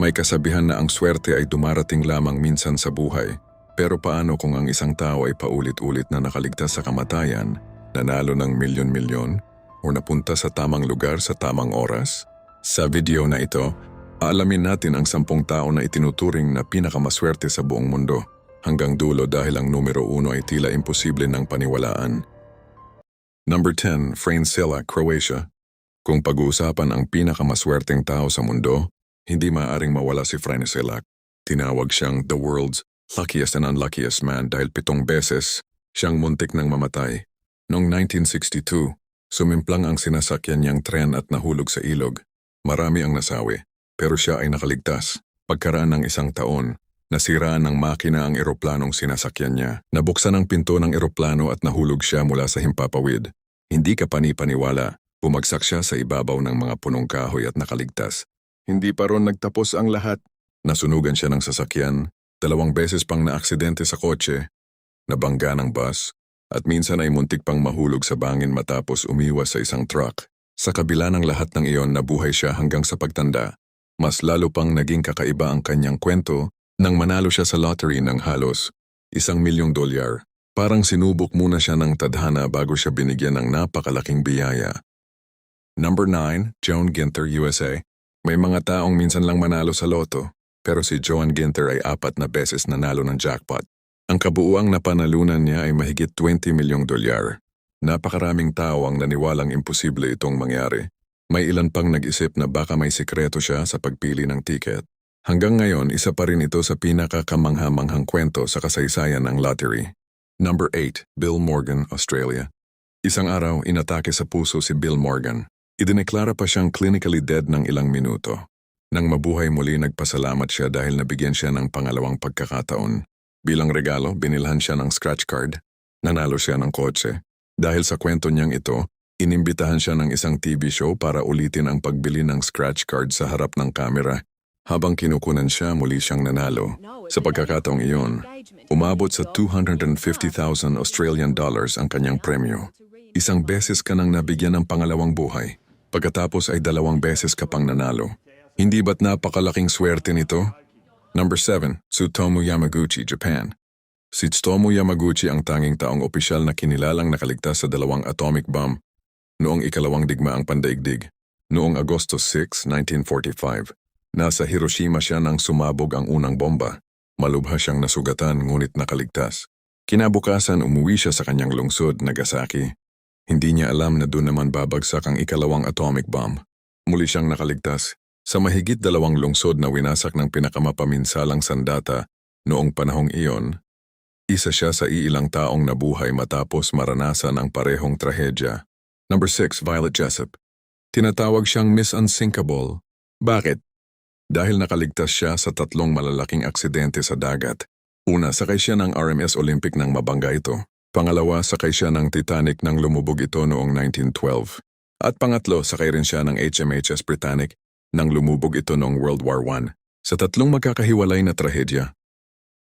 May kasabihan na ang swerte ay dumarating lamang minsan sa buhay. Pero paano kung ang isang tao ay paulit-ulit na nakaligtas sa kamatayan, nanalo ng milyon-milyon, o napunta sa tamang lugar sa tamang oras? Sa video na ito, aalamin natin ang 10 tao na itinuturing na pinakamaswerte sa buong mundo. Hanggang dulo dahil ang numero 1 ay tila imposible ng paniwalaan. Number 10, Francella, Croatia. Kung pag-uusapan ang pinakamaswerteng tao sa mundo, hindi maaaring mawala si Francella. Tinawag siyang the world's luckiest and unluckiest man dahil 7 beses siyang muntik ng mamatay. Noong 1962, sumimplang ang sinasakyan niyang tren at nahulog sa ilog. Marami ang nasawi, pero siya ay nakaligtas. Pagkaraan ng 1 taon, nasiraan ng makina ang eroplanong sinasakyan niya. Nabuksan ang pinto ng eroplano at nahulog siya mula sa himpapawid. Hindi ka panipaniwala, bumagsak siya sa ibabaw ng mga punong kahoy at nakaligtas. Hindi pa ron nagtapos ang lahat. Nasunugan siya ng sasakyan, 2 beses pang naaksidente sa kotse, nabangga ng bus, at minsan ay muntik pang mahulog sa bangin matapos umiwas sa isang truck. Sa kabila ng lahat ng iyon, nabuhay siya hanggang sa pagtanda. Mas lalo pang naging kakaiba ang kanyang kwento nang manalo siya sa lottery ng halos $1,000,000. Parang sinubok muna siya ng tadhana bago siya binigyan ng napakalaking biyaya. Number 9, Joan Ginter, USA. May mga taong minsan lang manalo sa loto, pero si Joan Ginter ay 4 na beses nanalo ng jackpot. Ang kabuuang napanalunan niya ay mahigit $20,000,000. Napakaraming tao ang naniwalang imposible itong mangyari. May ilan pang nag-isip na baka may sikreto siya sa pagpili ng tiket. Hanggang ngayon, isa pa rin ito sa pinakakamangha-manghang kwento sa kasaysayan ng lottery. Number 8, Bill Morgan, Australia. Isang araw, inatake sa puso si Bill Morgan. Idineklara pa siyang clinically dead ng ilang minuto. Nang mabuhay muli, nagpasalamat siya dahil nabigyan siya ng pangalawang pagkakataon. Bilang regalo, binilhan siya ng scratch card. Nanalo siya ng kotse. Dahil sa kwento niyang ito, inimbitahan siya ng isang TV show para ulitin ang pagbili ng scratch card sa harap ng kamera. Habang kinukunan siya, muli siyang nanalo. Sa pagkakataong iyon, umabot sa $250,000 Australian dollars ang kanyang premyo. 1 beses ka nang nabigyan ng pangalawang buhay. Pagkatapos ay 2 beses ka pang nanalo. Hindi ba't napakalaking swerte nito? Number 7, Tsutomu Yamaguchi, Japan. Si Tsutomu Yamaguchi ang tanging taong opisyal na kinilalang nakaligtas sa 2 atomic bomb noong ikalawang digmaang pandaigdig. Noong Agosto 6, 1945, nasa Hiroshima siya nang sumabog ang unang bomba. Malubha siyang nasugatan ngunit nakaligtas. Kinabukasan umuwi siya sa kanyang lungsod, Nagasaki. Hindi niya alam na doon naman babagsak ang ikalawang atomic bomb. Muli siyang nakaligtas sa mahigit 2 lungsod na winasak ng pinakamapaminsalang sandata noong panahong iyon. Isa siya sa iilang taong nabuhay matapos maranasan ang parehong trahedya. Number 6, Violet Jessop. Tinatawag siyang Miss Unsinkable. Bakit? Dahil nakaligtas siya sa 3 malalaking aksidente sa dagat. Una, sakay siya ng RMS Olympic nang mabangga ito. Pangalawa, sakay siya ng Titanic nang lumubog ito noong 1912. At pangatlo, sakay rin siya ng HMHS Britannic nang lumubog ito noong World War I. Sa 3 magkakahiwalay na trahedya,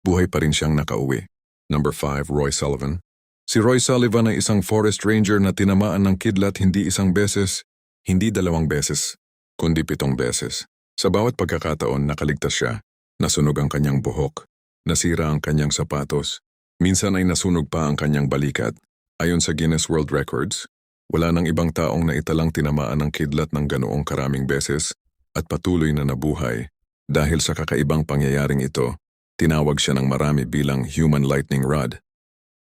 buhay pa rin siyang nakauwi. Number 5, Roy Sullivan. Si Roy Sullivan ay isang forest ranger na tinamaan ng kidlat hindi 1 beses, hindi 2 beses, kundi 7 beses. Sa bawat pagkakataon, nakaligtas siya. Nasunog ang kanyang buhok, nasira ang kanyang sapatos, minsan ay nasunog pa ang kanyang balikat. Ayon sa Guinness World Records, wala nang ibang taong naitalang tinamaan ng kidlat ng ganoong karaming beses at patuloy na nabuhay. Dahil sa kakaibang pangyayaring ito, tinawag siya ng marami bilang Human Lightning Rod.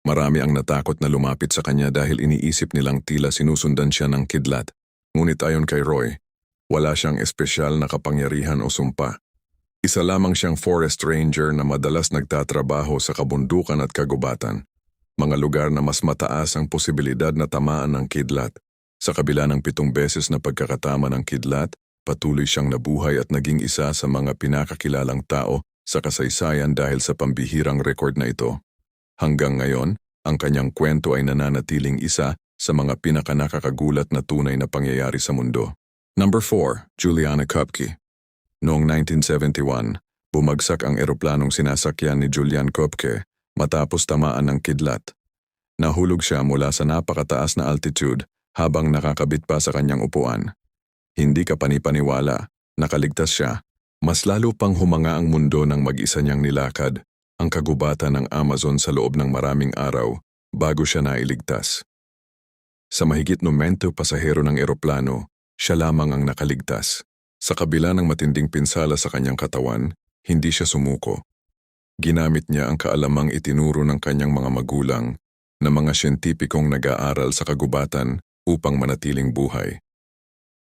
Marami ang natakot na lumapit sa kanya dahil iniisip nilang tila sinusundan siya ng kidlat. Ngunit ayon kay Roy, wala siyang espesyal na kapangyarihan o sumpa. Isa lamang siyang forest ranger na madalas nagtatrabaho sa kabundukan at kagubatan, mga lugar na mas mataas ang posibilidad na tamaan ng kidlat. Sa kabila ng 7 beses na pagkakatama ng kidlat, patuloy siyang nabuhay at naging isa sa mga pinakakilalang tao sa kasaysayan dahil sa pambihirang rekord na ito. Hanggang ngayon, ang kanyang kwento ay nananatiling isa sa mga pinakanakakagulat na tunay na pangyayari sa mundo. Number 4, Juliana Kopke. Noong 1971, bumagsak ang eroplanong sinasakyan ni Julian Kopke matapos tamaan ng kidlat. Nahulog siya mula sa napakataas na altitude habang nakakabit pa sa kanyang upuan. Hindi ka panipaniwala, nakaligtas siya Mas lalo pang humanga ang mundo nang mag-isa niyang nilakad ang kagubatan ng Amazon sa loob ng maraming araw bago siya nailigtas. Sa mahigit 90 pasahero ng eroplano, siya lamang ang nakaligtas. Sa kabila ng matinding pinsala sa kanyang katawan, hindi siya sumuko. Ginamit niya ang kaalamang itinuro ng kanyang mga magulang na mga siyentipikong nag-aaral sa kagubatan upang manatiling buhay.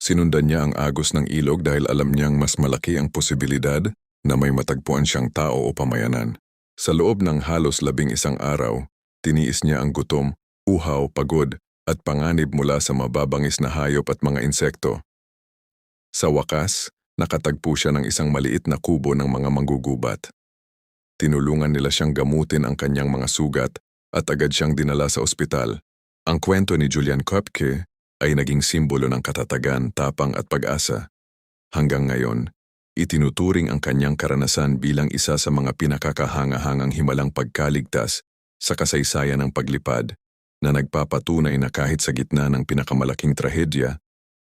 Sinundan niya ang agos ng ilog dahil alam niyang mas malaki ang posibilidad na may matagpuan siyang tao o pamayanan. Sa loob ng halos 11 araw, tiniis niya ang gutom, uhaw, pagod at panganib mula sa mababangis na hayop at mga insekto. Sa wakas, nakatagpo siya ng isang maliit na kubo ng mga manggugubat. Tinulungan nila siyang gamutin ang kanyang mga sugat at agad siyang dinala sa ospital. Ang kwento ni Julian Koepke ay naging simbolo ng katatagan, tapang at pag-asa. Hanggang ngayon, itinuturing ang kanyang karanasan bilang isa sa mga pinakakahanga-hangang himalang pagkaligtas sa kasaysayan ng paglipad na nagpapatunay na kahit sa gitna ng pinakamalaking trahedya,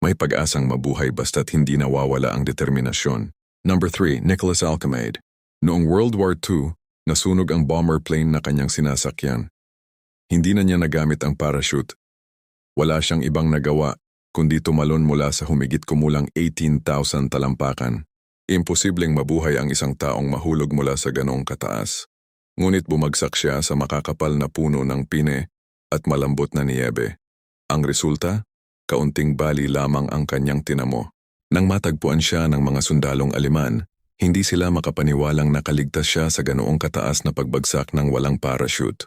may pag-asang mabuhay basta't hindi nawawala ang determinasyon. Number 3, Nicholas Alcamaide. Noong World War II, nasunog ang bomber plane na kanyang sinasakyan. Hindi na niya nagamit ang parachute. Wala siyang ibang nagawa kundi tumalon mula sa humigit kumulang 18,000 talampakan. Imposibleng mabuhay ang isang taong mahulog mula sa ganong kataas. Ngunit bumagsak siya sa makakapal na puno ng pine at malambot na niyebe. Ang resulta? Kaunting bali lamang ang kanyang tinamo. Nang matagpuan siya ng mga sundalong Aleman, hindi sila makapaniwalang nakaligtas siya sa ganoong kataas na pagbagsak ng walang parachute.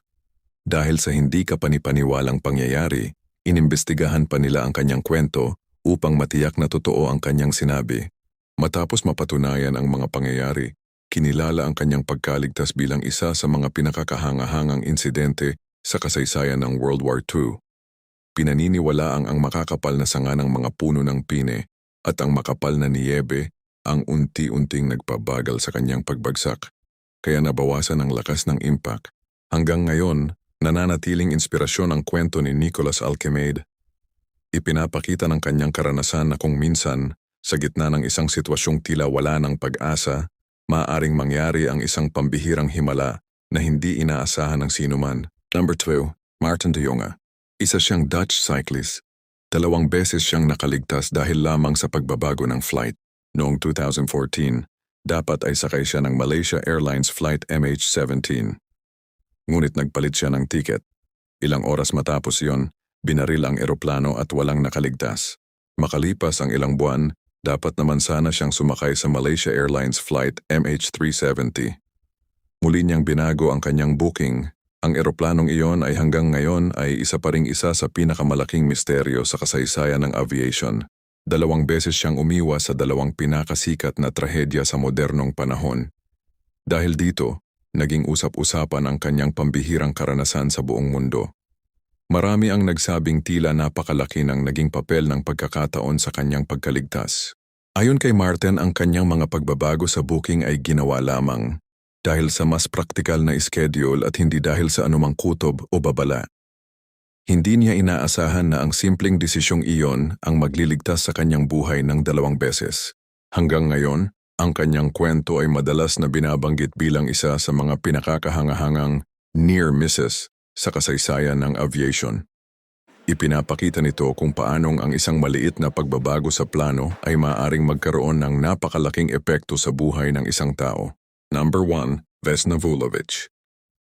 Dahil sa hindi kapanipaniwalang pangyayari, inimbestigahan pa nila ang kanyang kwento upang matiyak na totoo ang kanyang sinabi. Matapos mapatunayan ang mga pangyayari, kinilala ang kanyang pagkaligtas bilang isa sa mga pinakakahangahangang insidente sa kasaysayan ng World War II. Pinaniniwalaang ang makakapal na sanga ng mga puno ng pine at ang makapal na niyebe ang unti-unting nagpabagal sa kanyang pagbagsak, kaya nabawasan ang lakas ng impact. Hanggang ngayon, nananatiling inspirasyon ang kwento ni Nicholas Alcamaide. Ipinapakita ng kanyang karanasan na kung minsan, sa gitna ng isang sitwasyong tila wala ng pag-asa, maaaring mangyari ang isang pambihirang himala na hindi inaasahan ng sinuman. Number 2, Maarten de Jonge. Isa siyang Dutch cyclist. 2 beses siyang nakaligtas dahil lamang sa pagbabago ng flight. Noong 2014, dapat ay sakay siya ng Malaysia Airlines Flight MH17. Ngunit nagpalit siya ng tiket. Ilang oras matapos yon, binaril ang eroplano at walang nakaligtas. Makalipas ang ilang buwan, dapat naman sana siyang sumakay sa Malaysia Airlines Flight MH370. Muli niyang binago ang kanyang booking. Ang eroplanong iyon ay hanggang ngayon ay isa pa ring isa sa pinakamalaking misteryo sa kasaysayan ng aviation. 2 beses siyang umiwas sa 2 pinakasikat na trahedya sa modernong panahon. Dahil dito, naging usap-usapan ang kanyang pambihirang karanasan sa buong mundo. Marami ang nagsabing tila napakalaki ng naging papel ng pagkakataon sa kanyang pagkaligtas. Ayon kay Maarten, ang kanyang mga pagbabago sa booking ay ginawa lamang dahil sa mas praktikal na schedule at hindi dahil sa anumang kutob o babala. Hindi niya inaasahan na ang simpleng desisyong iyon ang magliligtas sa kanyang buhay ng 2 beses. Hanggang ngayon, ang kanyang kwento ay madalas na binabanggit bilang isa sa mga pinakakahangahangang near misses sa kasaysayan ng aviation. Ipinapakita nito kung paanong ang isang maliit na pagbabago sa plano ay maaaring magkaroon ng napakalaking epekto sa buhay ng isang tao. Number 1, Vesna Vulovic.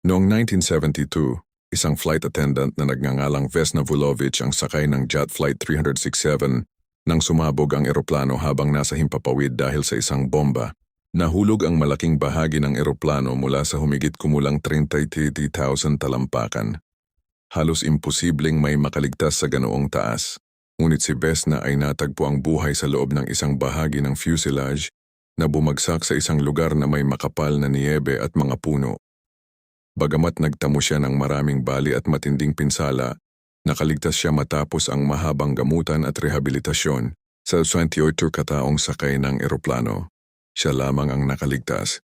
Noong 1972, isang flight attendant na nagngangalang Vesna Vulovic ang sakay ng Jet Flight 367 nang sumabog ang eroplano habang nasa himpapawid dahil sa isang bomba. Nahulog ang malaking bahagi ng eroplano mula sa humigit kumulang 33,000 talampakan. Halos imposibleng may makaligtas sa ganoong taas. Ngunit si Vesna ay natagpo ang buhay sa loob ng isang bahagi ng fuselage na bumagsak sa isang lugar na may makapal na niyebe at mga puno. Bagamat nagtamo siya ng maraming bali at matinding pinsala, nakaligtas siya matapos ang mahabang gamutan at rehabilitasyon sa 28 kataong sakay ng eroplano. Siya lamang ang nakaligtas.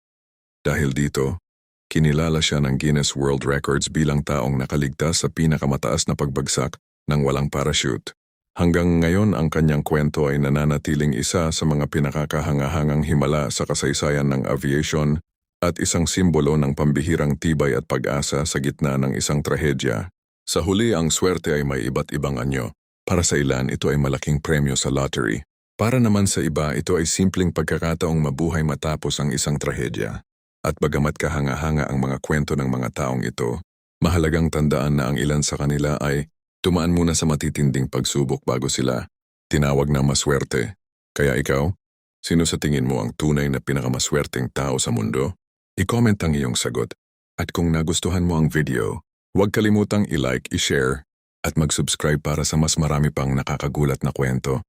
Dahil dito, kinilala siya ng Guinness World Records bilang taong nakaligtas sa pinakamataas na pagbagsak ng walang parachute. Hanggang ngayon ang kanyang kwento ay nananatiling isa sa mga pinakakahangahangang himala sa kasaysayan ng aviation at isang simbolo ng pambihirang tibay at pag-asa sa gitna ng isang trahedya. Sa huli, ang swerte ay may iba't ibang anyo. Para sa ilan, ito ay malaking premyo sa lottery. Para naman sa iba, ito ay simpleng pagkakataong mabuhay matapos ang isang trahedya. At bagamat kahanga-hanga ang mga kwento ng mga taong ito, mahalagang tandaan na ang ilan sa kanila ay tumaan muna sa matitinding pagsubok bago sila tinawag na maswerte. Kaya ikaw, sino sa tingin mo ang tunay na pinakamaswerteng tao sa mundo? I-comment ang iyong sagot. At kung nagustuhan mo ang video, huwag kalimutang i-like, i-share, at mag-subscribe para sa mas marami pang nakakagulat na kwento.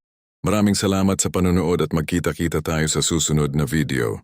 Maraming salamat sa panonood at magkita-kita tayo sa susunod na video.